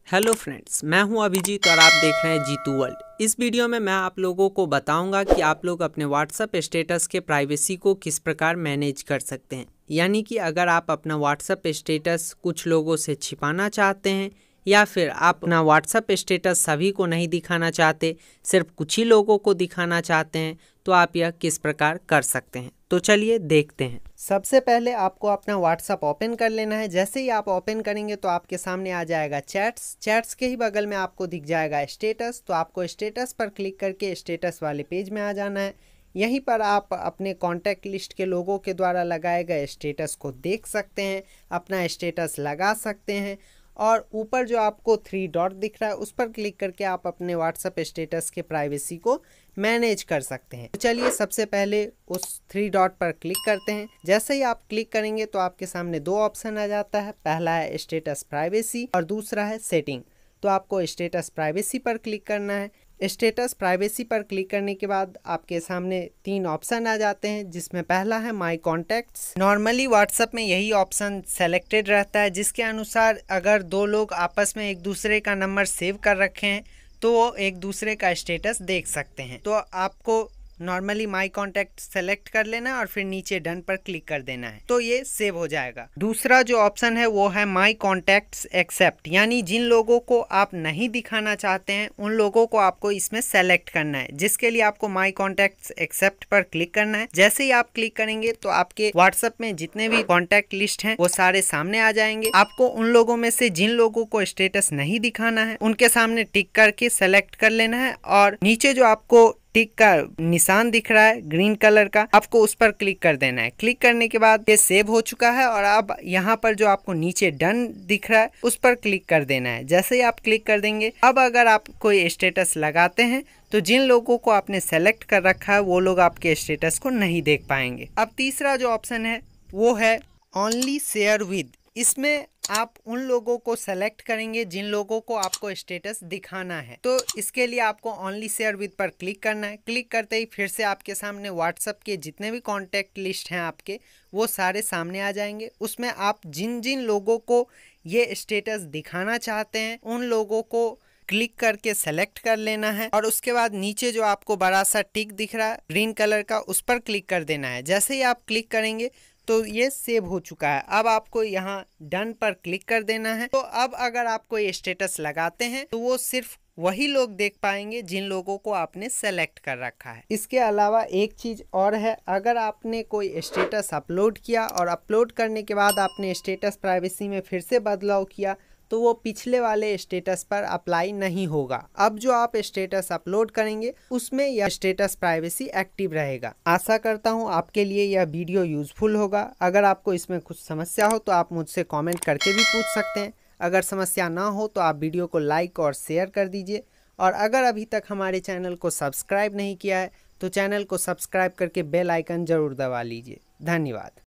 Hello friends, मैं हूं अभिजीत और आप देख रहे हैं जीतू वर्ल्ड। इस वीडियो में मैं आप लोगों को बताऊंगा कि आप लोग अपने व्हाट्सएप स्टेटस के प्राइवेसी को किस प्रकार मैनेज कर सकते हैं। यानी कि अगर आप अपना व्हाट्सएप स्टेटस कुछ लोगों से छिपाना चाहते हैं या फिर आप अपना व्हाट्सएप स्टेटस सभी को नहीं दिखाना चाहते, सिर्फ कुछ ही लोगों को दिखाना चाहते हैं, तो आप यह किस प्रकार कर सकते हैं। तो चलिए देखते हैं। सबसे पहले आपको अपना व्हाट्सएप ओपन कर लेना है। जैसे ही आप ओपन करेंगे तो आपके सामने आ जाएगा चैट्स के ही बगल में आपको दिख जाएगा स्टेटस। तो आपको स्टेटस पर क्लिक करके स्टेटस वाले पेज में आ जाना है। यहीं पर आप अपने कॉन्टैक्ट लिस्ट के लोगों के द्वारा लगाए गए स्टेटस को देख सकते हैं, अपना स्टेटस लगा सकते हैं और ऊपर जो आपको 3 डॉट दिख रहा है उस पर क्लिक करके आप अपने व्हाट्सएप स्टेटस के प्राइवेसी को मैनेज कर सकते हैं। तो चलिए सबसे पहले उस 3 डॉट पर क्लिक करते हैं। जैसे ही आप क्लिक करेंगे तो आपके सामने 2 ऑप्शन आ जाता है। पहला है स्टेटस प्राइवेसी और दूसरा है सेटिंग। तो आपको स्टेटस प्राइवेसी पर क्लिक करना है। स्टेटस प्राइवेसी पर क्लिक करने के बाद आपके सामने 3 ऑप्शन आ जाते हैं, जिसमें पहला है माय कॉन्टैक्ट्स। नॉर्मली व्हाट्सएप में यही ऑप्शन सेलेक्टेड रहता है, जिसके अनुसार अगर 2 लोग आपस में एक दूसरे का नंबर सेव कर रखे हैं तो वो एक दूसरे का स्टेटस देख सकते हैं। तो आपको नॉर्मली माई कॉन्टैक्ट सेलेक्ट कर लेना है और फिर नीचे डन पर क्लिक कर देना है, तो ये सेव हो जाएगा। दूसरा जो ऑप्शन है वो है माई कॉन्टैक्ट्स एक्सेप्ट, यानी जिन लोगों को आप नहीं दिखाना चाहते हैं उन लोगों को आपको इसमें सेलेक्ट करना है, जिसके लिए आपको माई कॉन्टैक्ट्स एक्सेप्ट पर क्लिक करना है। जैसे ही आप क्लिक करेंगे तो आपके व्हाट्सएप में जितने भी कॉन्टैक्ट लिस्ट हैं वो सारे सामने आ जाएंगे। आपको उन लोगों में से जिन लोगों को स्टेटस नहीं दिखाना है उनके सामने टिक करके सेलेक्ट कर लेना है और नीचे जो आपको टिक का निशान दिख रहा है ग्रीन कलर का, आपको उस पर क्लिक कर देना है। क्लिक करने के बाद ये सेव हो चुका है और अब यहाँ पर जो आपको नीचे डन दिख रहा है उस पर क्लिक कर देना है। जैसे ही आप क्लिक कर देंगे, अब अगर आप कोई स्टेटस लगाते हैं तो जिन लोगों को आपने सेलेक्ट कर रखा है वो लोग आपके स्टेटस को नहीं देख पाएंगे। अब तीसरा जो ऑप्शन है वो है ओनली शेयर विद। इसमें आप उन लोगों को सेलेक्ट करेंगे जिन लोगों को आपको स्टेटस दिखाना है। तो इसके लिए आपको ओनली शेयर विद पर क्लिक करना है। क्लिक करते ही फिर से आपके सामने व्हाट्सएप के जितने भी कॉन्टैक्ट लिस्ट हैं आपके, वो सारे सामने आ जाएंगे। उसमें आप जिन जिन लोगों को ये स्टेटस दिखाना चाहते हैं उन लोगों को क्लिक करके सेलेक्ट कर लेना है और उसके बाद नीचे जो आपको बड़ा सा टिक दिख रहा है ग्रीन कलर का, उस पर क्लिक कर देना है। जैसे ही आप क्लिक करेंगे तो ये सेव हो चुका है। अब आपको यहाँ डन पर क्लिक कर देना है। तो अब अगर आप कोई स्टेटस लगाते हैं तो वो सिर्फ वही लोग देख पाएंगे जिन लोगों को आपने सेलेक्ट कर रखा है। इसके अलावा एक चीज और है, अगर आपने कोई स्टेटस अपलोड किया और अपलोड करने के बाद आपने स्टेटस प्राइवेसी में फिर से बदलाव किया तो वो पिछले वाले स्टेटस पर अप्लाई नहीं होगा। अब जो आप स्टेटस अपलोड करेंगे उसमें यह स्टेटस प्राइवेसी एक्टिव रहेगा। आशा करता हूँ आपके लिए यह वीडियो यूजफुल होगा। अगर आपको इसमें कुछ समस्या हो तो आप मुझसे कमेंट करके भी पूछ सकते हैं। अगर समस्या ना हो तो आप वीडियो को लाइक और शेयर कर दीजिए और अगर अभी तक हमारे चैनल को सब्सक्राइब नहीं किया है तो चैनल को सब्सक्राइब करके बेल आइकन जरूर दबा लीजिए। धन्यवाद।